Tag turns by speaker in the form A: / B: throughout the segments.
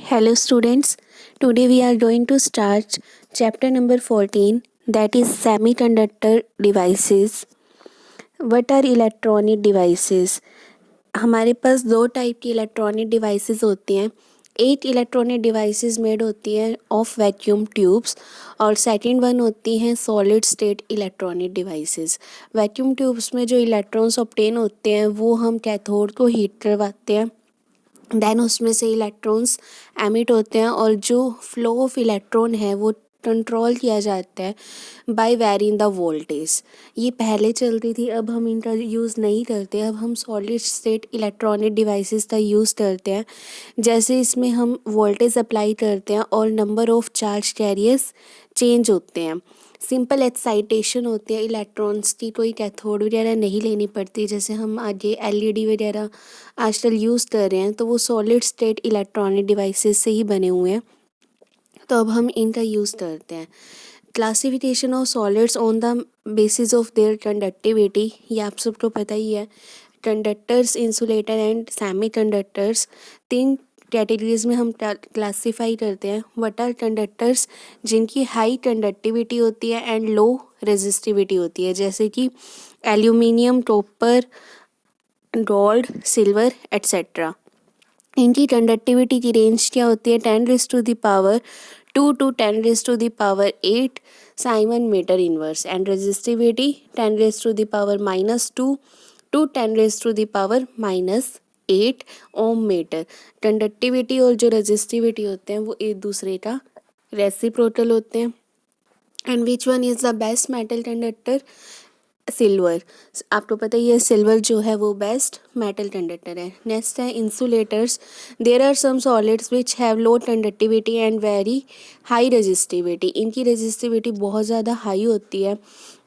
A: Hello students, today we are going to start chapter number 14, that is semiconductor devices. What are electronic devices? हमारे पास दो type की electronic devices होती हैं. एक electronic devices made होती हैं ऑफ वैक्यूम ट्यूब्स और सेकंड वन होती हैं solid state electronic devices. Vacuum tubes में जो इलेक्ट्रॉन्स ऑब्टेन होते हैं वो हम कैथोड को हीट करवाते हैं, देन उसमें से इलेक्ट्रॉन्स एमिट होते हैं और जो फ्लो ऑफ इलेक्ट्रॉन है वो कंट्रोल किया जाता है बाय वेरिंग द वोल्टेज. ये पहले चलती थी, अब हम इनका यूज़ नहीं करते. अब हम सॉलिड स्टेट इलेक्ट्रॉनिक डिवाइसेस का यूज़ करते हैं. जैसे इसमें हम वोल्टेज अप्लाई करते हैं और number of charge carriers change होते हैं. सिंपल एक्साइटेशन होती है इलेक्ट्रॉन्स की, कोई कैथोड वगैरह नहीं लेनी पड़ती. जैसे हम आज ये LED वगैरह आजकल यूज़ कर रहे हैं तो वो सॉलिड स्टेट इलेक्ट्रॉनिक डिवाइसेस से ही बने हुए हैं, तो अब हम इनका यूज़ करते हैं. Classification of solids on the basis of their conductivity, ये आप सबको पता ही है. Conductors, insulator and semiconductors, तीन कैटेगरीज में हम क्लासीफाई करते हैं. What are conductors? जिनकी हाई कंडक्टिविटी होती है एंड लो रेजिस्टिविटी होती है, जैसे कि aluminium, copper, gold, silver etcetera. इनकी कंडक्टिविटी की रेंज क्या होती है? 10⁻² to 10⁻8 siemens metre inverse and resistivity 10⁻² to 10⁻8 ohm metre. Conductivity और जो रेजिस्टिविटी होते हैं वो एक दूसरे का रेसिप्रोकल होते हैं. And which one is the best metal conductor? Silver. आपको पता ही है सिल्वर जो है वो बेस्ट मेटल कंडक्टर है. नेक्स्ट है insulators. There are some solids which have low conductivity and very high resistivity. इनकी रेजिस्टिविटी बहुत ज़्यादा हाई होती है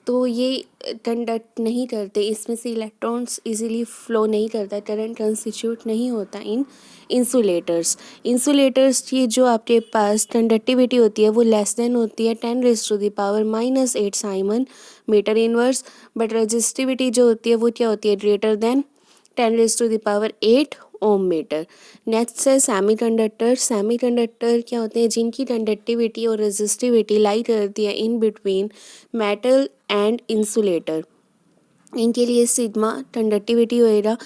A: तो ये कंडक्ट नहीं करते, इसमें से इलेक्ट्रॉन्स इजीली फ्लो नहीं करता, करंट कंस्टिट्यूट नहीं होता इन इंसुलेटर्स. इंसुलेटर्स की जो आपके पास कंडक्टिविटी होती है वो लेस देन होती है 10⁻⁻8 siemens metre inverse, but resistivity जो होती है वो क्या होती है? Greater than 10⁻8 ohm metre. Next है सेमी कंडक्टर. सेमी कंडक्टर क्या होते हैं? जिनकी कंडक्टिविटी और रेजिस्टिविटी लाई करती है in between metal and insulator. इनके लिए सिग्मा कंडक्टिविटी होएगा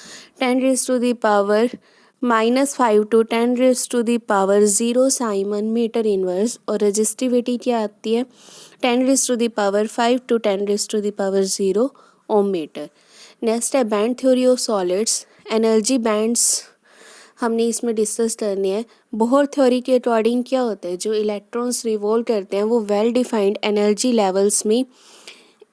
A: 10⁻⁻5 to 10⁻0 साइमन मीटर इनवर्स और रेजिस्टिविटी क्या आती है? 10⁻5 to 10⁻0 ओम मीटर. नेक्स्ट है band theory of solids. Energy bands हमने इसमें डिस्कस करनी है. बोहर थ्योरी के अकॉर्डिंग क्या होता है? जो इलेक्ट्रॉन्स रिवॉल्व करते हैं वो वेल डिफाइंड एनर्जी लेवल्स में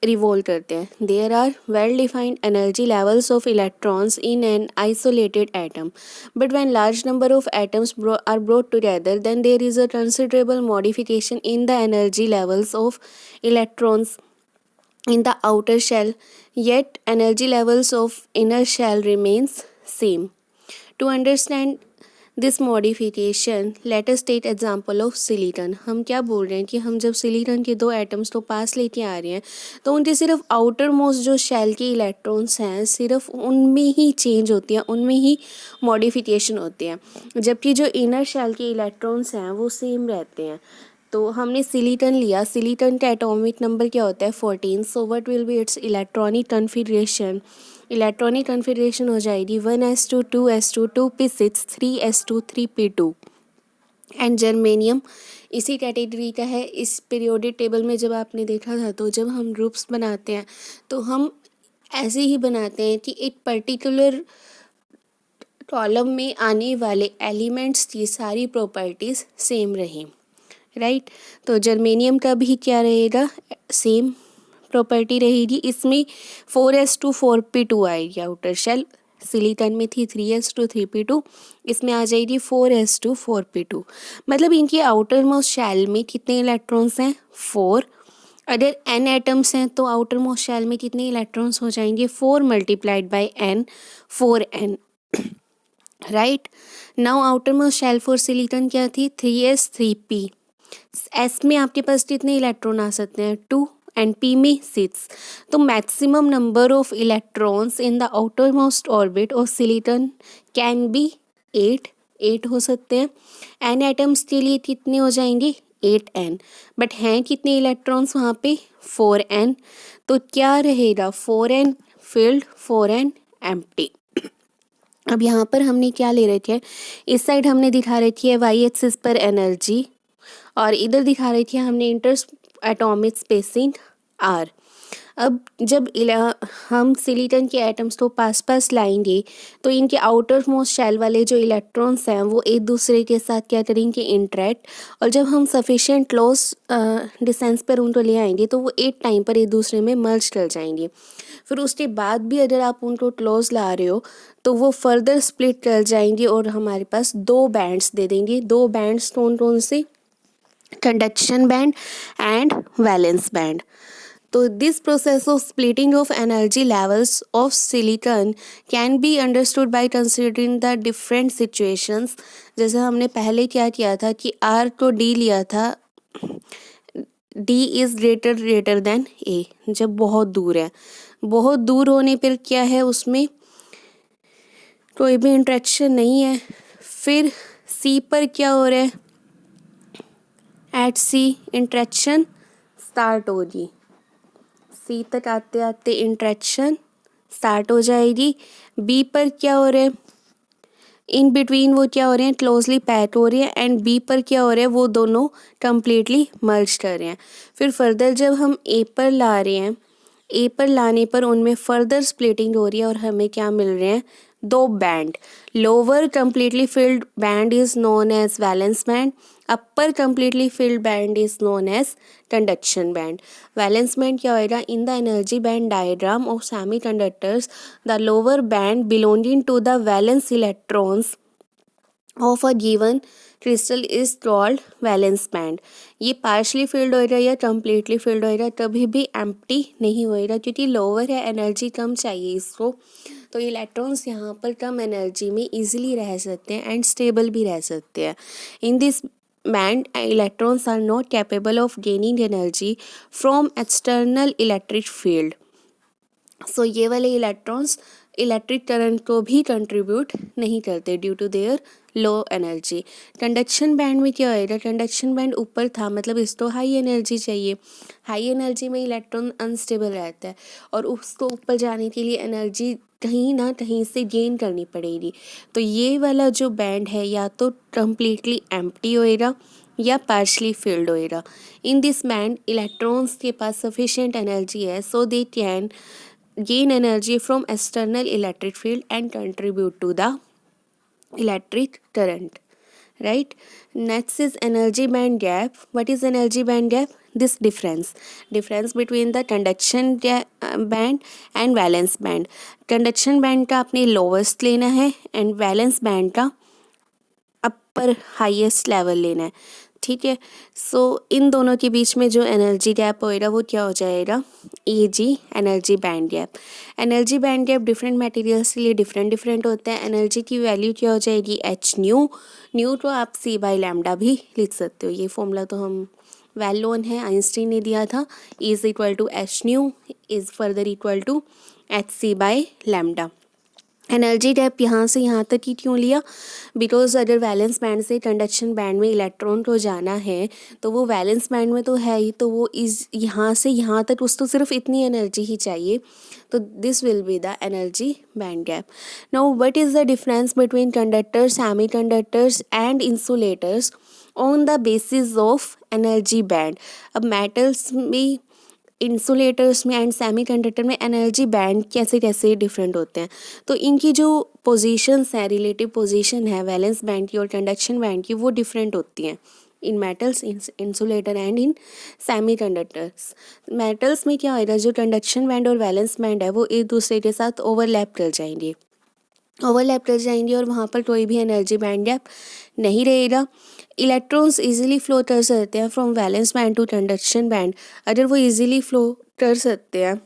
A: रिवॉल्व करते हैं. There are well defined energy levels of electrons in an isolated atom, but when large number of atoms are brought together then there is a considerable modification in the energy levels of electrons in the outer shell, yet energy levels of inner shell remains same. To understand this modification, let us take example of silicon. हम क्या बोल रहे हैं कि हम जब silicon के दो एटम्स को पास लेके आ रहे हैं तो उनके सिर्फ आउटर मोस्ट जो शेल के इलेक्ट्रॉन्स हैं सिर्फ उनमें ही चेंज होती हैं, उनमें ही मॉडिफिकेशन होती है, जबकि जो इनर शेल के इलेक्ट्रॉन्स हैं वो सेम रहते हैं. तो हमने सिलिकॉन लिया. सिलिकॉन का एटॉमिक नंबर क्या होता है? 14. So what will be it's electronic configuration? Electronic configuration हो जाएगी 1s2 2s2 2p6 3s2 3p2. And germanium इसी कैटेगरी का है. इस पीरियोडिक टेबल में जब आपने देखा था तो जब हम ग्रुप्स बनाते हैं तो हम ऐसे ही बनाते हैं कि एक पर्टिकुलर कॉलम में आने वाले एलिमेंट्स की सारी प्रॉपर्टीज़ सेम रहें, राइट. तो जर्मेनियम का भी क्या रहेगा? सेम प्रॉपर्टी रहेगी. इसमें 4s2 4p2 आएगी आउटर शेल. सिलिकॉन में थी 3s2 3p2, इसमें आ जाएगी 4s2 4p2. मतलब इनके आउटर मोस्ट शेल में कितने इलेक्ट्रॉन्स हैं? 4. अगर n एटम्स हैं तो आउटर मोस्ट शेल में कितने इलेक्ट्रॉन्स हो जाएंगे? 4 × n 4n, right. Now outermost shell for silicon क्या थी? 3s 3p. एस में आपके पास कितने इलेक्ट्रॉन आ सकते हैं? 2 एंड पी में 6. तो maximum number of electrons in the outer most orbit of silicon can B 8. 8 हो सकते हैं। n एटम्स के लिए कितने हो जाएंगे 8n, बट हैं कितने इलेक्ट्रॉन्स वहाँ पे 4n, तो क्या रहेगा 4n फिल्ड 4n एम्प्टी। अब यहाँ पर हमने क्या ले रखे है, इस साइड हमने दिखा रखी है वाई एक्सिस पर एनर्जी और इधर दिखा रखी है हमने इंटर एटॉमिक स्पेसिंग आर। अब जब हम सिलिकॉन के एटम्स को पास पास लाएंगे तो इनके आउटर मोस्ट शेल वाले जो इलेक्ट्रॉन्स हैं वो एक दूसरे के साथ क्या करेंगे इंटरेक्ट, और जब हम सफिशिएंट क्लोज डिस्टेंस पर उनको ले आएंगे तो वो एक टाइम पर एक दूसरे में मर्ज कर जाएंगे। फिर उसके बाद भी अगर आप उनको क्लोज ला रहे हो तो वो फर्दर स्प्लिट कर जाएंगे और हमारे पास दो बैंड्स दे देंगे। दो बैंड्स कौन कौन से, conduction band and valence band. तो this process of splitting of energy levels of silicon can be understood by considering the different situations. जैसे हमने पहले क्या किया था कि आर को डी लिया था, डी इज़ ग्रेटर देन ए, जब बहुत दूर है। बहुत दूर होने पर क्या है उसमें कोई भी इंट्रैक्शन नहीं है। फिर सी पर क्या हो रहा है, एट सी इंट्रैक्शन स्टार्ट होगी, सी तक आते आते इंट्रैक्शन स्टार्ट हो जाएगी। बी पर क्या हो रहा है, इन बिटवीन वो क्या हो रहे हैं क्लोजली पैक हो रही है, एंड बी पर क्या हो रहा है वो दोनों कंप्लीटली मर्ज कर रहे हैं। फिर फर्दर जब हम ए पर ला रहे हैं, ए पर लाने पर उनमें फर्दर स्प्लिटिंग हो रही है और हमें क्या मिल रहे हैं दो band. Lower completely filled band is known as valence band, upper completely filled band is known as conduction band. Valence band क्या होएगा, in the energy band diagram of semiconductors the lower band belonging to the valence electrons of a given crystal is called valence band. ये partially filled होएगा या completely field होएगा, कभी भी empty नहीं होएगा क्योंकि लोअर है, एनर्जी कम चाहिए इसको, तो इलेक्ट्रॉन्स यहाँ पर कम एनर्जी में इजीली रह सकते हैं एंड स्टेबल भी रह सकते हैं। In this band electrons are not capable of gaining energy from external electric field. So ये वाले इलेक्ट्रॉन्स इलेक्ट्रिक करंट को भी कंट्रीब्यूट नहीं करते due to their low energy. Conduction band में क्या होएगा, कंडक्शन बैंड ऊपर था मतलब इसको हाई एनर्जी चाहिए। हाई एनर्जी में इलेक्ट्रॉन अनस्टेबल रहता है और उसको ऊपर जाने के लिए एनर्जी कहीं ना कहीं से गेन करनी पड़ेगी। तो ये वाला जो बैंड है या तो कम्प्लीटली एम्प्टी होएगा या पार्शली फिल्ड होएगा। इन दिस बैंड इलेक्ट्रॉन्स के पास सफिशिएंट एनर्जी है so they can gain energy from external electric field and contribute to the electric current, right? Next is energy band gap. What is energy band gap? This difference between the conduction band and valence band. Conduction band का आपने lowest लेना है and valence band का अपर highest level लेना है, ठीक है। सो इन दोनों के बीच में जो एनर्जी गैप होएगा वो क्या हो जाएगा E G energy band gap. Energy band gap different materials के लिए डिफरेंट होता है। एनर्जी की वैल्यू क्या हो जाएगी एच न्यू, न्यू तो आप सी बाई लैम्डा भी लिख सकते हो, ये फॉर्मूला तो हम वेल नोन है, आइंस्टीन ने दिया था। Is equal to H nu is further equal to H C by lambda. Energy gap यहाँ से यहाँ तक ही क्यों लिया, बिकॉज अगर वैलेंस बैंड से कंडक्शन बैंड में इलेक्ट्रॉन को जाना है तो वो वैलेंस बैंड में तो है ही, तो वो इस यहाँ से यहाँ तक उसको सिर्फ इतनी एनर्जी ही चाहिए, तो this will be the energy band gap. Now what is the difference between conductors, semi conductors and insulators on the basis of energy band. अब मेटल्स में, इंसुलेटर्स में एंड सेमीकंडक्टर में एनर्जी बैंड कैसे कैसे different होते हैं, तो इनकी जो पोजीशंस हैं, रिलेटिव पोजीशन है वैलेंस बैंड की और कंडक्शन बैंड की, वो डिफरेंट होती हैं in metals, insulator and in semiconductors. Metals में क्या होगा, जो कंडक्शन बैंड और वैलेंस बैंड है वो एक दूसरे के साथ ओवरलैप कर जाएंगे और वहाँ पर कोई भी एनर्जी बैंड गैप नहीं रहेगा। इलेक्ट्रॉन्स इजीली फ्लो कर सकते हैं from valence band to conduction band. अगर वो इजीली फ्लो कर सकते हैं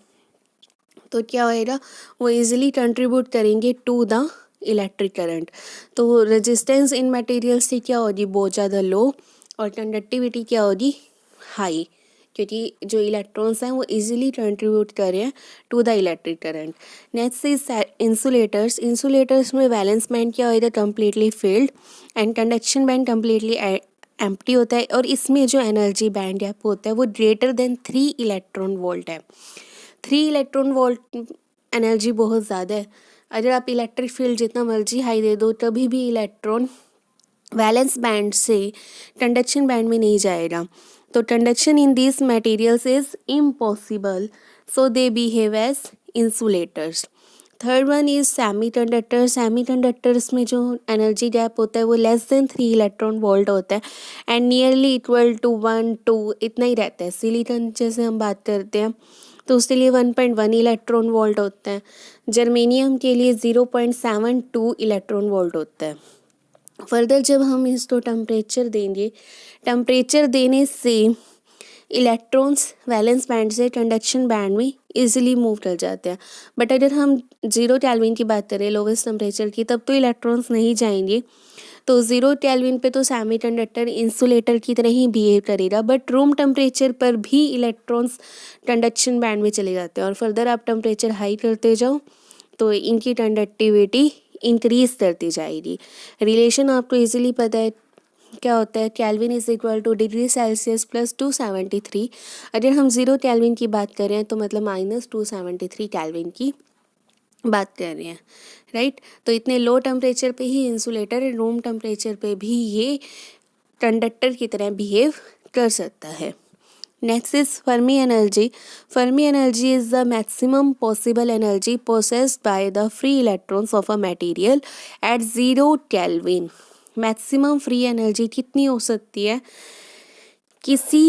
A: तो क्या होएगा, वो इजीली कंट्रीब्यूट करेंगे टू द इलेक्ट्रिक करंट। तो रेजिस्टेंस इन मटेरियल्स से क्या होगी बहुत ज़्यादा लो और कंडक्टिविटी क्या होगी हाई। क्योंकि जो इलेक्ट्रॉन्स हैं वो इजीली कंट्रीब्यूट कर रहे हैं to the electric current. Next is insulators. Insulators में वैलेंस बैंड क्या होता है, completely filled, and conduction band completely empty होता है, और इसमें जो एनर्जी बैंड गैप होता है वो ग्रेटर देन 3 इलेक्ट्रॉन वोल्ट है। 3 इलेक्ट्रॉन वोल्ट एनर्जी बहुत ज़्यादा है। अगर आप इलेक्ट्रिक फील्ड जितना मर्जी हाई दे दो तभी भी इलेक्ट्रॉन वैलेंस बैंड से कंडक्शन बैंड में नहीं जाएगा। तो conduction in this materials is impossible, so they behave as insulators. Third one is semiconductor. Semiconductors में जो एनर्जी गैप होता है वो लेस देन 3 इलेक्ट्रॉन वोल्ट होता है एंड नियरली इक्वल टू 1-2 इतना ही रहता है। सिलिकॉन जैसे हम बात करते हैं तो उसके लिए 1.1 इलेक्ट्रॉन वोल्ट होता है। जर्मेनियम के लिए 0.72 इलेक्ट्रॉन वोल्ट होता है। फर्दर जब हम इसको टेम्परेचर देंगे, टेम्परेचर देने से इलेक्ट्रॉन्स वैलेंस बैंड से कंडक्शन बैंड में इजीली मूव कर जाते हैं। बट अगर हम 0 केल्विन की बात करें, लोवेस्ट टेम्परेचर की, तब तो इलेक्ट्रॉन्स नहीं जाएंगे। तो 0 केल्विन पे तो सेमीकंडक्टर इंसुलेटर की तरह ही बिहेव करेगा, बट रूम टेम्परेचर पर भी इलेक्ट्रॉन्स कंडक्शन बैंड में चले जाते हैं। और फर्दर आप टेम्परेचर हाई करते जाओ तो इनकी कंडक्टिविटी इंक्रीज करती जाएगी। रिलेशन आपको इजीली पता है क्या होता है, kelvin is equal two degree Celsius plus 273। अगर हम 0 केल्विन की बात कर रहे हैं तो मतलब -273 केल्विन की बात कर रहे हैं, राइट। तो इतने लो टेम्परेचर पे ही इंसुलेटर, रूम टेम्परेचर पे भी ये कंडक्टर की तरह बिहेव कर सकता है। Next is Fermi energy. Fermi energy is the maximum possible energy possessed by the free electrons of a material at 0 Kelvin. Maximum free energy कितनी हो सकती है किसी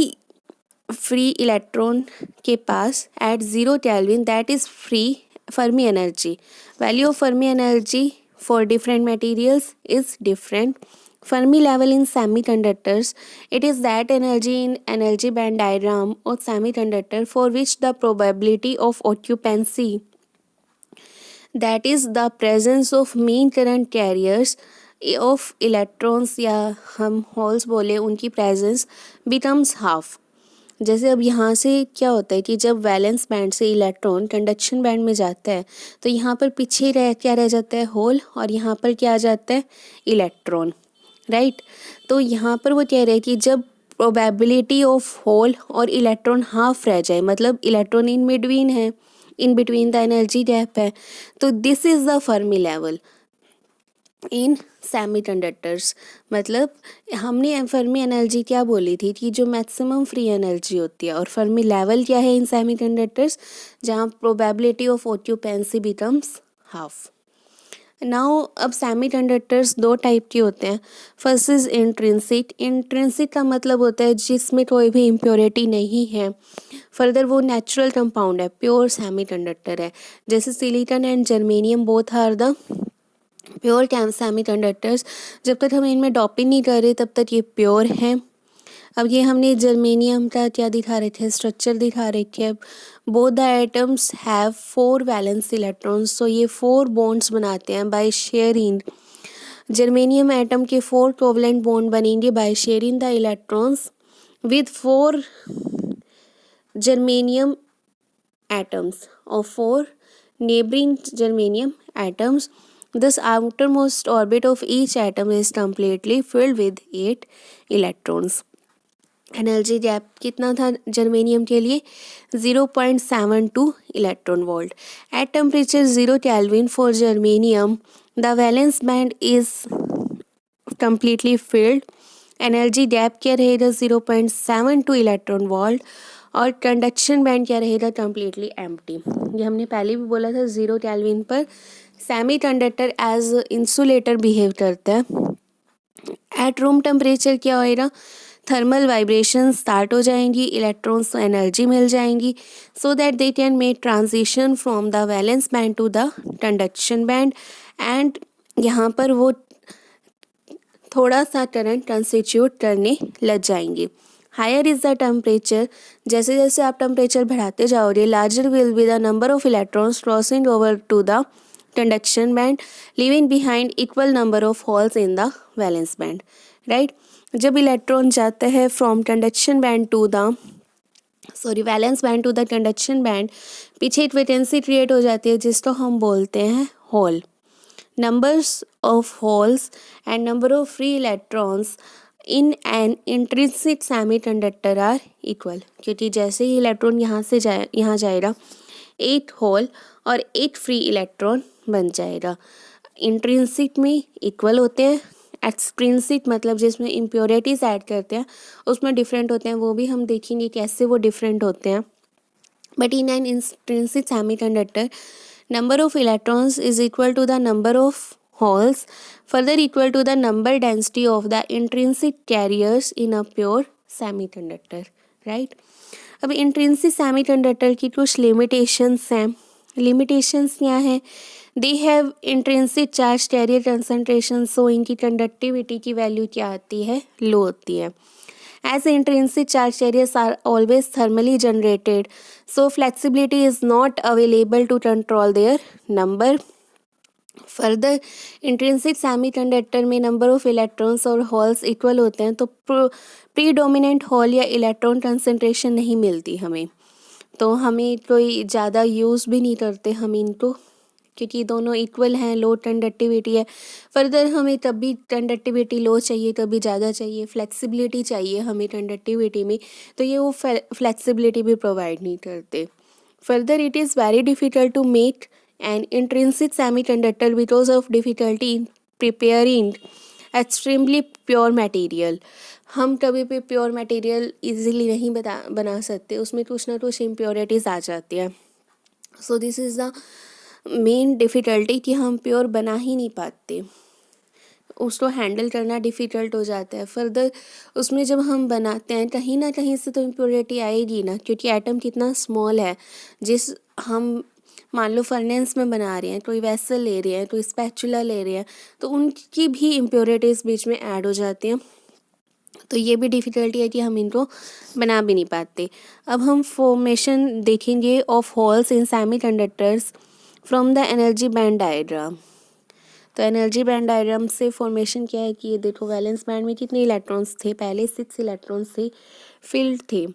A: फ्री इलेक्ट्रॉन के पास at 0 Kelvin, that is free Fermi energy. Value of Fermi energy for different materials is different. Fermi level in semiconductors, it is that energy in energy band diagram of semiconductor for which the probability of occupancy, that is the presence of mean current carriers of electrons या हम holes बोले उनकी presence becomes half. जैसे अब यहाँ से क्या होता है कि जब वैलेंस बैंड से इलेक्ट्रॉन कंडक्शन बैंड में जाता है तो यहाँ पर पीछे क्या रह जाता है, होल, और यहाँ पर क्या आ जाता है, इलेक्ट्रॉन, राइट। तो यहाँ पर वो कह रहे हैं कि जब प्रोबेबिलिटी ऑफ होल और इलेक्ट्रॉन हाफ रह जाए, मतलब इलेक्ट्रॉन इन बिटवीन है, in between the energy gap है, तो this is the Fermi level in semiconductors. मतलब हमने फर्मी एनर्जी क्या बोली थी कि जो मैक्सिमम फ्री एनर्जी होती है, और फर्मी लेवल क्या है इन सेमीकंडक्टर्स, जहाँ probability of occupancy becomes half. Now अब सेमीकंडक्टर्स 2 टाइप के होते हैं। First is intrinsic. इंट्रिंसिक का मतलब होता है जिसमें कोई भी इम्प्योरिटी नहीं है। फर्दर वो नेचुरल कंपाउंड है, प्योर सेमीकंडक्टर है। जैसे silicon and germanium both are the pure semiconductors. जब तक हम इनमें डॉपिंग नहीं कर रहे तब तक ये प्योर हैं। अब ये हमने जर्मेनियम का क्या दिखा रहे थे, स्ट्रक्चर दिखा रहे थे। Both the atoms have 4 valence electrons, तो ये 4 बॉन्ड्स बनाते हैं बाय शेयरिंग। जर्मेनियम एटम के 4 कोवलेंट बॉन्ड बनेंगे by sharing the electrons with 4 germanium atoms of 4 neighboring germanium atoms. This outermost orbit of each atom is completely filled with 8 electrons. Energy gap कितना था germanium के लिए, 0.72 electron volt. At temperature 0 kelvin for germanium the valence band is completely filled. Energy gap क्या रहेगा, 0.72 electron volt, और conduction band क्या रहेगा, completely empty. ये हमने पहले भी बोला था, 0 केल्विन पर सेमीकंडक्टर एज इंसुलेटर बिहेव करता है। एट रूम टेम्परेचर क्या होएगा, थर्मल वाइब्रेशन स्टार्ट हो जाएंगी, इलेक्ट्रॉन्स को एनर्जी मिल जाएंगी, so that they can make transition from the valence band to the conduction band, and यहाँ पर वो थोड़ा सा करंट कंस्टिट्यूट करने लग जाएंगे। हायर इज़ द टेम्परेचर, जैसे जैसे आप टेम्परेचर बढ़ाते जाओगे, larger will be the number of electrons crossing over to the conduction band, leaving behind equal number of holes in the valence band, right. जब electron जाते हैं from conduction band to the sorry valence band to the conduction band, पीछे एक vacancy create हो जाती है जिसको हम बोलते हैं whole. Numbers of holes and number of free electrons in an intrinsic semiconductor are equal. क्योंकि जैसे ही इलेक्ट्रॉन यहाँ जाएगा 8 होल और 8 फ्री इलेक्ट्रॉन बन जाएगा. इंट्रिंसिक में इक्वल होते हैं, एक्सट्रिंसिक मतलब जिसमें इम्प्योरिटीज़ ऐड करते हैं उसमें डिफरेंट होते हैं, वो भी हम देखेंगे कैसे वो डिफरेंट होते हैं. But in an intrinsic semiconductor, number of electrons is equal to the number of holes, further equal to the number density of the intrinsic carriers in a pure semiconductor, right? अब intrinsic semiconductor की कुछ limitations हैं. Limitations क्या हैं? They have intrinsic charge carrier concentration, so इनकी conductivity की value क्या आती है? low होती है. As intrinsic charge carriers are always thermally generated, so flexibility is not available to control their number. Further, intrinsic semiconductor में number of electrons और holes equal होते हैं, तो predominant hole या electron concentration नहीं मिलती हमें, तो हमें कोई ज़्यादा यूज़ भी नहीं करते हम इनको, क्योंकि दोनों इक्वल हैं, लो कंडक्टिविटी है. फर्दर हमें तब भी कंडक्टिविटी लो चाहिए, कभी ज़्यादा चाहिए, फ्लेक्सिबिलिटी चाहिए हमें कंडक्टिविटी में, तो ये वो फ्लेक्सिबिलिटी भी प्रोवाइड नहीं करते. Further it is very difficult to make an intrinsic semiconductor because of difficulty in preparing extremely pure material. हम कभी भी प्योर मटेरियल इजीली नहीं बना सकते, उसमें कुछ ना कुछ इम्प्योरिटीज़ आ जाती हैं. So this is the main difficulty कि हम प्योर बना ही नहीं पाते, उसको हैंडल करना डिफ़िकल्ट हो जाता है. फर्दर उसमें जब हम बनाते हैं कहीं ना कहीं से तो इम्प्योरिटी आएगी ना, क्योंकि एटम कितना स्मॉल है. जिस हम मान लो फर्नेस में बना रहे हैं, कोई वेसल ले रहे हैं, कोई स्पैचुला ले रहे हैं, तो उनकी भी इम्प्योरिटीज़ बीच में ऐड हो जाती हैं, तो ये भी डिफ़िकल्टी है कि हम इनको बना भी नहीं पाते. अब हम फॉर्मेशन देखेंगे of holes in semiconductors from the energy band diagram. तो एनर्जी बैंड डायग्राम से फॉर्मेशन क्या है कि ये देखो वैलेंस बैंड में कितने इलेक्ट्रॉन्स थे, पहले 6 इलेक्ट्रॉन्स थे, फील्ड थे.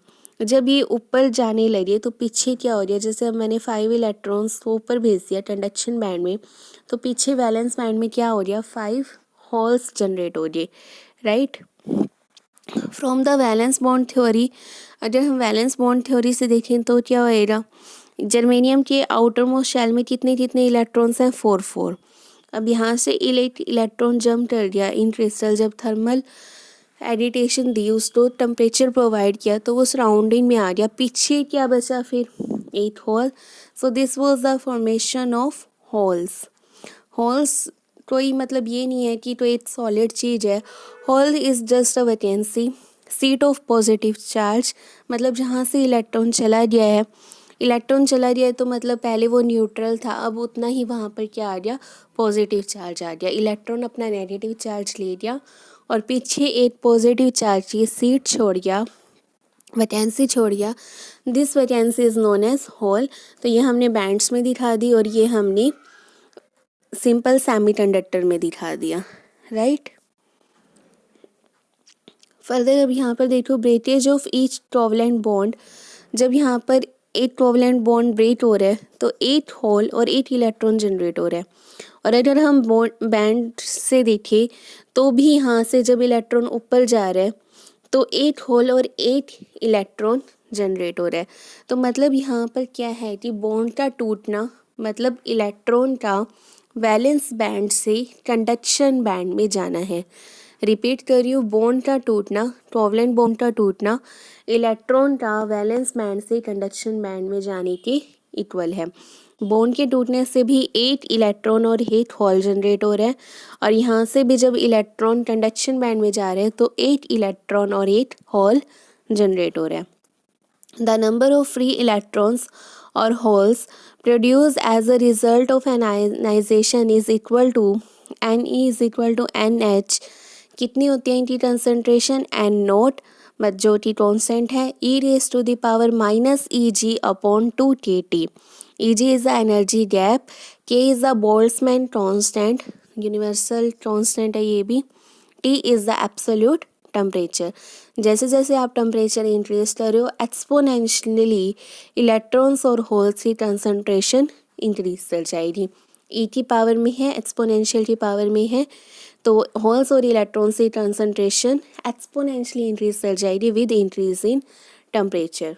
A: जब ये ऊपर जाने लगे तो पीछे क्या हो गया, जैसे अब मैंने 5 इलेक्ट्रॉन्स को ऊपर भेज दिया कंडक्शन बैंड में, तो पीछे वैलेंस बैंड में क्या हो गया, 5 होल्स जनरेट हो गए, right. From the valence bond theory, अगर हम वैलेंस बॉन्ड थ्योरी से देखें तो क्या होएगा, जर्मेनियम के आउटर मोस्ट शेल में कितने कितने इलेक्ट्रॉन्स हैं, 4. अब यहाँ से इलेक्ट्रॉन जंप कर गया इन क्रिस्टल, जब थर्मल एडिटेशन दी, उसको टेम्परेचर प्रोवाइड किया, तो वो सराउंडिंग में आ गया, पीछे क्या बचा फिर, 8 hole. So this was the formation of holes. Holes कोई मतलब ये नहीं है कि तो एक सॉलिड चीज़ है. Hole is just a vacancy, seat of positive charge, मतलब जहाँ से इलेक्ट्रॉन चला गया है, इलेक्ट्रॉन चला गया है तो मतलब पहले वो न्यूट्रल था, अब उतना ही वहाँ पर क्या आ गया, पॉजिटिव चार्ज आ गया. इलेक्ट्रॉन अपना नेगेटिव चार्ज ले गया और पीछे एक पॉजिटिव चार्ज की सीट छोड़ गया, वैकेंसी छोड़ गया. This vacancy is known as hole. तो ये हमने बैंड्स में दिखा दी और ये हमने सिंपल सेमीकंडक्टर में दिखा दिया, राइट. फर्दर अब यहाँ पर देखो breakage of each covalent bond. जब यहाँ पर एक कोवलेंट बॉन्ड ब्रेक हो रहा है तो 8 होल और 8 इलेक्ट्रॉन जनरेट हो रहा है. और अगर हम बैंड से देखें तो भी यहाँ से जब इलेक्ट्रॉन ऊपर जा रहा है तो 8 होल और 8 इलेक्ट्रॉन जनरेट हो रहा है. तो मतलब यहाँ पर क्या है कि बॉन्ड का टूटना मतलब इलेक्ट्रॉन का वैलेंस बैंड से कंडक्शन बैंड में जाना है. रिपीट कर रही हूँ, बॉन्ड का टूटना, कोवलेंट बॉन्ड का टूटना इलेक्ट्रॉन का वैलेंस बैंड से कंडक्शन बैंड में जाने के इक्वल है. बॉन्ड के टूटने से भी 8 इलेक्ट्रॉन और 8 होल जनरेट हो रहे हैं, और यहाँ से भी जब इलेक्ट्रॉन कंडक्शन बैंड में जा रहे हैं तो 8 इलेक्ट्रॉन और 8 होल जनरेट हो रहे हैं. The number of free electrons or holes produced as a result of an ionization is equal to Ne is equal to NH. कितनी होती है इनकी कंसनट्रेशन, N नोट जो कि कॉन्स्टेंट है, e raised to the power minus Eg upon 2kT. Eg is the energy gap, K is the Boltzmann constant, universal constant है ये भी, T is the absolute temperature. जैसे जैसे आप टेम्परेचर इंक्रीज कर रहे हो एक्सपोनेंशियली इलेक्ट्रॉन्स और होल्स की कंसंट्रेशन इंक्रीज कर जाएगी। ई की पावर में है, एक्सपोनेंशियल की पावर में है, तो होल्स और इलेक्ट्रॉन्स की कंसंट्रेशन एक्सपोनेंशियली इंक्रीज कर जाएगी with increase in temperature.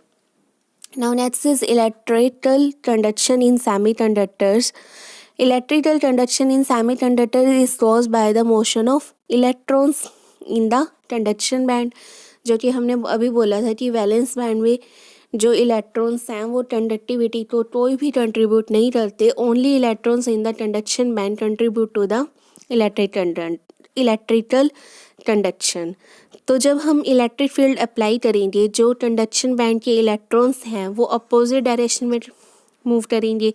A: Now next is electrical conduction in semiconductors. Electrical conduction in semiconductor is caused by the motion of electrons in the conduction band. जो कि हमने अभी बोला था कि वैलेंस बैंड में जो इलेक्ट्रॉन्स हैं वो कंडक्टिविटी को कोई भी कंट्रीब्यूट नहीं करते, only electrons in the conduction band contribute to the electrical conduction. तो जब हम इलेक्ट्रिक फील्ड अप्लाई करेंगे, जो कंडक्शन बैंड के इलेक्ट्रॉन्स हैं वो अपोजिट डायरेक्शन में मूव करेंगे।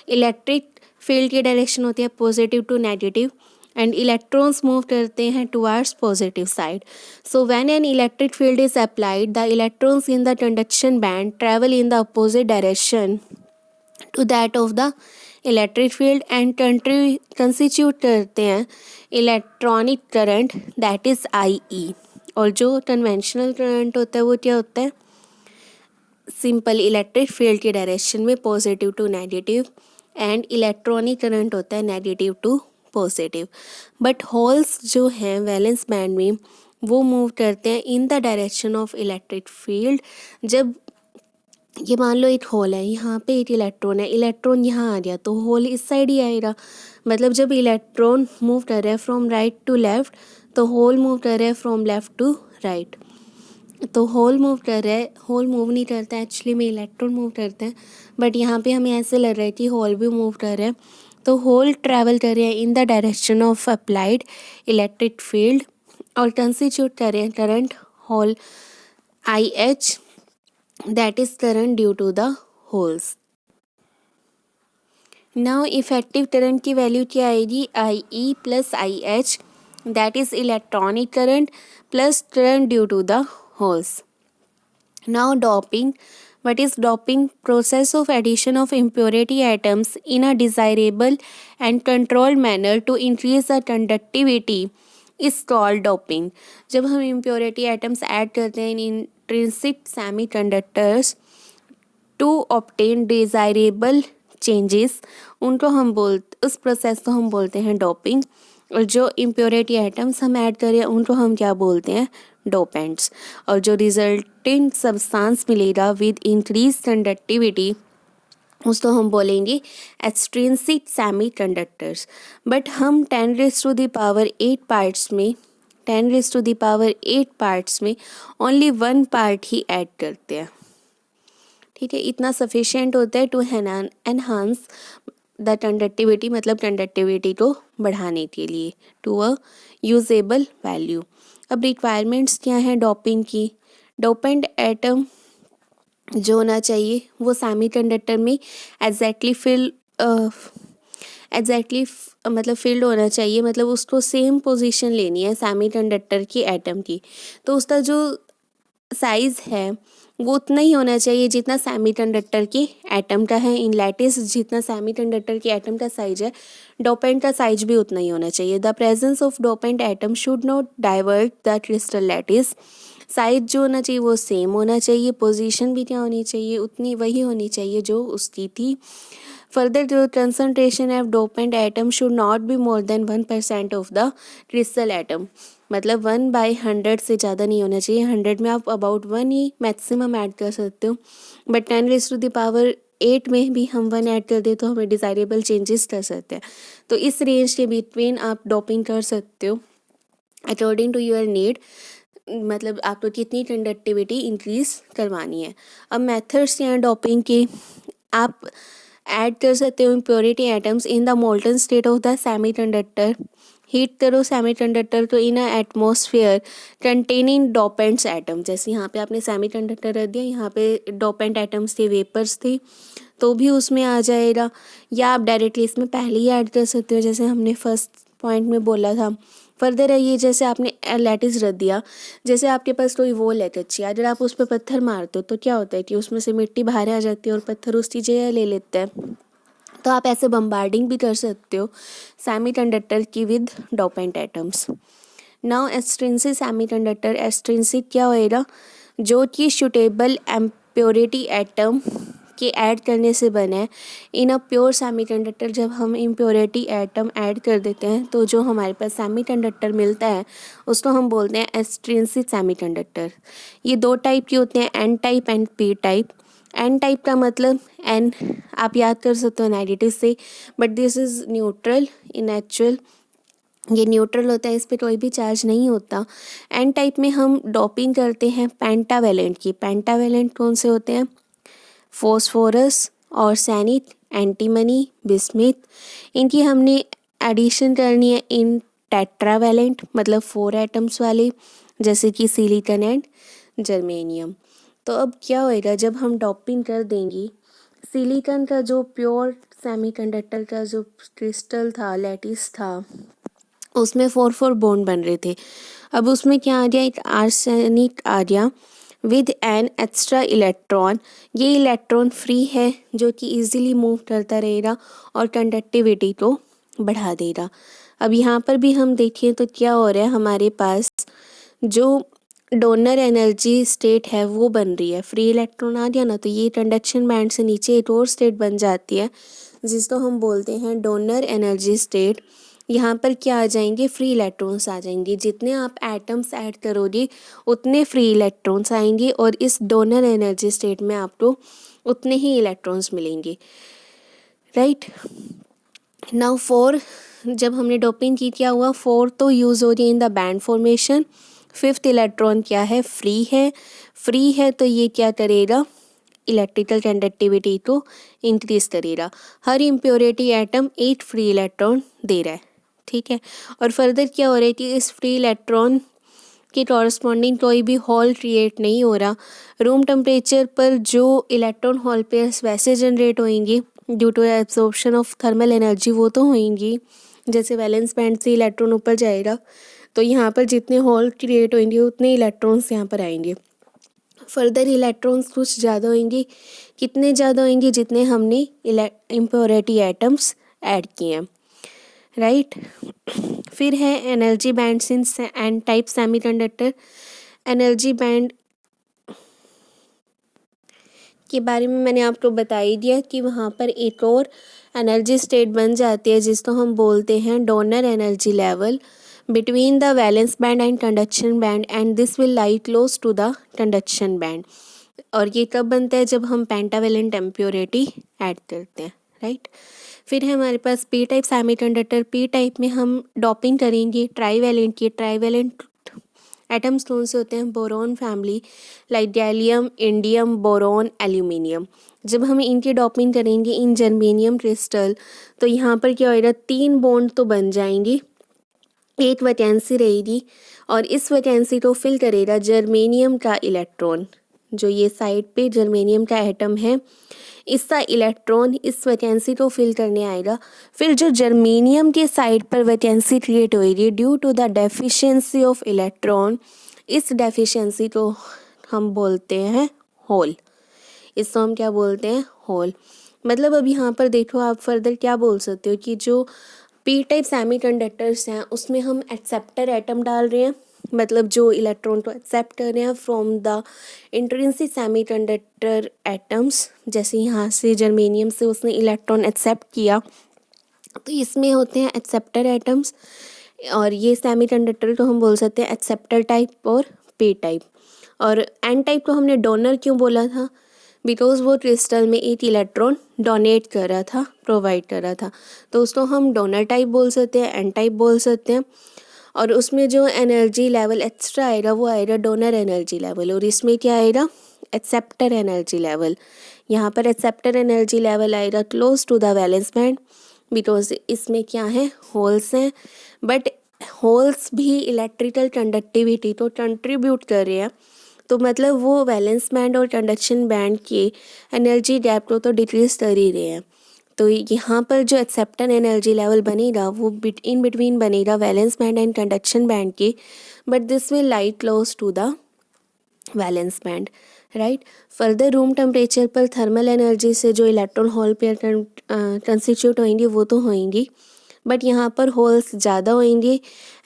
A: इलेक्ट्रिक फील्ड की डायरेक्शन होती है positive to negative and electrons move करते हैं towards positive side. So when an electric field is applied, the electrons in the conduction band travel in the opposite direction to that of the electric field and constitute करते हैं electronic current, that is IE। और जो conventional current होता है वो क्या होता है, सिंपल इलेक्ट्रिक फील्ड की डायरेक्शन में positive to negative, and electronic current होता है negative to positive. But holes जो हैं वैलेंस बैंड में वो मूव करते हैं in the direction of electric field. जब ये मान लो एक होल है, यहाँ पे एक इलेक्ट्रॉन है, इलेक्ट्रॉन यहाँ आ गया तो होल इस साइड ही आएगा। मतलब जब इलेक्ट्रॉन मूव कर रहा है फ्रॉम राइट टू लेफ्ट तो होल मूव कर रहा है फ्रॉम लेफ्ट टू राइट। तो होल मूव कर रहा है, होल मूव नहीं करता है एक्चुअली में, इलेक्ट्रॉन मूव करते हैं, बट यहाँ पे हमें ऐसे लग रहा है कि होल भी मूव कर रहा है। तो होल ट्रैवल कर रहे हैं in the direction of applied electric field और कंस्टिट्यूट कर रहे हैं current hole IH, that is current due to the holes. Now effective current की वैल्यू क्या आएगी, IE plus IH, that is electronic current plus current due to the holes. Now doping. What is doping? Process of addition of impurity atoms in a desirable and controlled manner to increase the conductivity is called doping. जब हम impurity atoms add करते हैं in intrinsic semiconductors to obtain desirable changes, उनको हम उस process को हम बोलते हैं डोपिंग। और जो इम्प्योरिटी आइटम्स हम ऐड करें उनको हम क्या बोलते हैं, डोपेंट्स। और जो रिजल्टिंग सब्सटेंस मिलेगा विद इंक्रीज कंडक्टिविटी उसको हम बोलेंगे एक्सट्रिंसिक सेमीकंडक्टर्स। बट हम 10⁸ पार्ट्स में 10⁸ पार्ट्स में ओनली 1 पार्ट ही ऐड करते हैं। ठीक है, इतना सफिशिएंट होता है टू एनहांस द कंडक्टिविटी, मतलब कंडक्टिविटी को बढ़ाने के लिए टू अ यूजेबल वैल्यू। अब रिक्वायरमेंट्स क्या हैं डोपिंग की। डोपेंट एटम जो होना चाहिए वो सेमीकंडक्टर में एग्जैक्टली मतलब फील्ड होना चाहिए, मतलब उसको सेम पोजीशन लेनी है सेमीकंडक्टर की एटम की। तो उसका जो साइज़ है वो उतना ही होना चाहिए जितना सेमीकंडक्टर की एटम का है। इन लैटिस जितना सेमीकंडक्टर की एटम का साइज है, डोपेंट का साइज भी उतना ही होना चाहिए। The presence of dopant atom should not divert the crystal lattice. Size जो होना चाहिए वो सेम होना चाहिए, पोजीशन भी क्या होनी चाहिए, उतनी वही होनी चाहिए जो उसकी थी। फर्दर जो concentration of dopant atom should not be more than 1% of the crystal atom, मतलब 1/100 से ज़्यादा नहीं होना चाहिए। 100 में आप अबाउट 1 ही मैक्सिमम ऐड कर सकते हो, बट 10⁸ में भी हम 1 ऐड कर दे तो हमें डिज़ायरेबल चेंजेस कर सकते हैं। तो इस रेंज के बिटवीन आप डोपिंग कर सकते हो अकॉर्डिंग टू योर नीड, मतलब आपको कितनी कंडक्टिविटी इंक्रीज करवानी है। अब मेथड्स हैं डोपिंग के, आप ऐड कर सकते हो impurity atoms in the molten state of the semiconductor. Heat करो सेमीकंडक्टर तो इन एटमॉस्फेयर कंटेनिंग डोपेंट्स एटम, जैसे यहाँ पे आपने सेमीकंडक्टर रख दिया, यहाँ पे डोपेंट एटम्स थे, वेपर्स थी, तो भी उसमें आ जाएगा। या आप डायरेक्टली इसमें पहले ही ऐड कर सकते हो, जैसे हमने फर्स्ट पॉइंट में बोला था। फर्दर है ये, जैसे आपने लैटिस रख दिया, जैसे आपके पास कोई वॉल है कच्ची, अगर आप उस पर पत्थर मारते हो तो क्या होता है कि उसमें से मिट्टी बाहर आ जाती है और पत्थर उसकी जगह ले लेता है। तो आप ऐसे बम्बार्डिंग भी कर सकते हो सेमीकंडक्टर की with dopant atoms. Now extrinsic semiconductor, extrinsic क्या होएगा, जो कि सुटेबल इम्प्योरिटी एटम के ऐड करने से बना है। इन अ प्योर सेमीकंडक्टर जब हम इम्प्योरिटी एटम ऐड कर देते हैं तो जो हमारे पास सेमीकंडक्टर मिलता है उसको हम बोलते हैं एक्सट्रिंसिक सेमीकंडक्टर। ये दो टाइप के होते हैं, n type and p type. N type का मतलब एन आप याद कर सकते हो नेगेटिव से, but this is neutral in actual, ये न्यूट्रल होता है, इस पे कोई भी चार्ज नहीं होता। एन टाइप में हम डोपिंग करते हैं पेंटावेलेंट की। पेंटावेलेंट कौन से होते हैं, फॉस्फोरस और सैनिट, एंटीमनी, बिस्मिथ। इनकी हमने एडिशन करनी है इन टेट्रावेलेंट मतलब 4 एटम्स वाले, जैसे कि सिलिकॉन एंड जर्मेनियम। तो अब क्या होएगा, जब हम डोपिंग कर देंगे सिलिकॉन का जो प्योर सेमीकंडक्टर का जो क्रिस्टल था, लैटिस था, उसमें 4 बॉन्ड बन रहे थे। अब उसमें क्या आ गया, एक आर्सेनिक आ गया विद एन एक्स्ट्रा इलेक्ट्रॉन। ये इलेक्ट्रॉन फ्री है जो कि इजीली मूव करता रहेगा और कंडक्टिविटी को बढ़ा देगा। अब यहाँ पर भी हम देखें तो क्या हो रहा है, हमारे पास जो डोनर एनर्जी स्टेट है वो बन रही है, फ्री इलेक्ट्रॉन आ गया ना, तो ये कंडक्शन बैंड से नीचे एक और स्टेट बन जाती है जिसको हम बोलते हैं डोनर एनर्जी स्टेट। यहाँ पर क्या आ जाएंगे, फ्री इलेक्ट्रॉन्स आ जाएंगे। जितने आप एटम्स ऐड करोगे उतने फ्री इलेक्ट्रॉन्स आएंगे और इस डोनर एनर्जी स्टेट में आपको उतने ही इलेक्ट्रॉन्स मिलेंगे, राइट। नाउ 4 जब हमने डोपिंग की क्या हुआ, 4 तो यूज़ हो रही है in the band formation. 5th electron क्या है, फ्री है। फ्री है तो ये क्या करेगा, इलेक्ट्रिकल कंडक्टिविटी को इंक्रीज करेगा। हर इम्प्योरिटी एटम 8 फ्री इलेक्ट्रॉन दे रहा है, ठीक है। और फर्दर क्या हो रहा है कि इस फ्री इलेक्ट्रॉन के कॉरस्पॉन्डिंग कोई भी हॉल क्रिएट नहीं हो रहा। रूम टेम्परेचर पर जो इलेक्ट्रॉन हॉल पेयर्स वैसे जनरेट होंगी due to absorption of thermal energy, वो तो होंगी। जैसे वैलेंस बैंड से इलेक्ट्रॉन ऊपर जाएगा तो यहाँ पर जितने हॉल क्रिएट होंगे उतने इलेक्ट्रॉन्स यहाँ पर आएंगे। फर्दर इलेक्ट्रॉन्स कुछ ज़्यादा होंगे, कितने ज़्यादा होंगे, जितने हमने इम्प्योरिटी एटम्स ऐड किए हैं, राइट। फिर है energy band in an type semiconductor. Energy band के बारे में मैंने आपको बता ही दिया कि वहाँ पर एक और एनर्जी स्टेट बन जाती है जिसको हम बोलते हैं donor energy level between the valence band and conduction band, and this will lie close to the conduction band. और ये कब बनता है, जब हम पेंटावेलेंट इम्प्योरिटी ऐड करते हैं, राइट। फिर है हमारे पास P type semiconductor. P type में हम डोपिंग करेंगे ट्राईवेलेंट की। ट्राईवेलेंट एटम्स कौन से होते हैं, boron family, like gallium, indium, boron, aluminium. जब हम इनकी डोपिंग करेंगे इन जर्मेनियम क्रिस्टल तो यहाँ पर क्या होएगा, 3 बॉन्ड तो बन जाएंगे, एक वैकेंसी रहेगी और इस वैकेंसी को फिल करेगा जर्मेनियम का इलेक्ट्रॉन। जो ये साइड पे जर्मेनियम का एटम है, इसका इलेक्ट्रॉन इस वैकेंसी को फिल करने आएगा। फिर जो जर्मेनियम के साइड पर वैकेंसी क्रिएट होगी due to the deficiency of electron, इस डेफिशिएंसी को हम बोलते हैं होल। इसको हम क्या बोलते हैं, होल। मतलब अब यहाँ पर देखो आप फर्दर क्या बोल सकते हो कि जो पी टाइप सेमीकंडक्टर्स हैं उसमें हम एक्सेप्टर एटम डाल रहे हैं, मतलब जो इलेक्ट्रॉन को एक्सेप्ट कर रहे हैं from the intrinsic semiconductor atoms. जैसे यहाँ से जर्मेनियम से उसने इलेक्ट्रॉन एक्सेप्ट किया तो इसमें होते हैं एक्सेप्टर एटम्स, और ये सेमीकंडक्टर को हम बोल सकते हैं एक्सेप्टर टाइप और पी टाइप। और एन टाइप को हमने डोनर क्यों बोला था, बिकॉज वो क्रिस्टल में एक इलेक्ट्रॉन डोनेट कर रहा था, प्रोवाइड कर रहा था, तो उसको हम डोनर टाइप बोल सकते हैं, एन टाइप बोल सकते हैं। और उसमें जो एनर्जी लेवल एक्स्ट्रा आएगा वो आएगा डोनर एनर्जी लेवल, और इसमें क्या आएगा, एक्सेप्टर एनर्जी लेवल। यहाँ पर एक्सेप्टर एनर्जी लेवल आएगा close to the valence band, because इसमें क्या है, होल्स हैं, बट होल्स भी इलेक्ट्रिकल कंडक्टिविटी तो कंट्रीब्यूट कर रहे हैं, तो मतलब वो वैलेंस बैंड और कंडक्शन बैंड के एनर्जी गैप को तो डिक्रीज कर ही रहे हैं। तो यहाँ पर जो एक्सेप्टर एनर्जी लेवल बनेगा वो इन बिटवीन बनेगा valence band and conduction band के, but this will lie close to the valence band, right. Further room temperature पर थर्मल एनर्जी से जो इलेक्ट्रॉन होल पेयर कंस्टिट्यूट होंगी वो तो होंगी, बट यहाँ पर होल्स ज़्यादा होंगे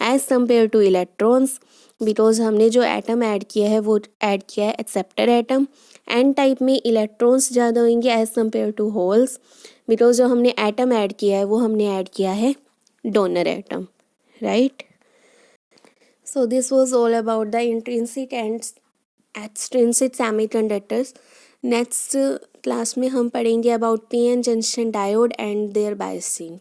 A: as compare two electrons, because हमने जो एटम ऐड किया है वो ऐड किया है एक्सेप्टर एटम। एन टाइप में इलेक्ट्रॉन्स ज़्यादा होंगे as compare to holes, because जो हमने एटम ऐड किया है वो हमने ऐड किया है donor atom, right. So this was all about the intrinsic and extrinsic semiconductors. Next class में हम पढ़ेंगे about PN junction diode and their biasing.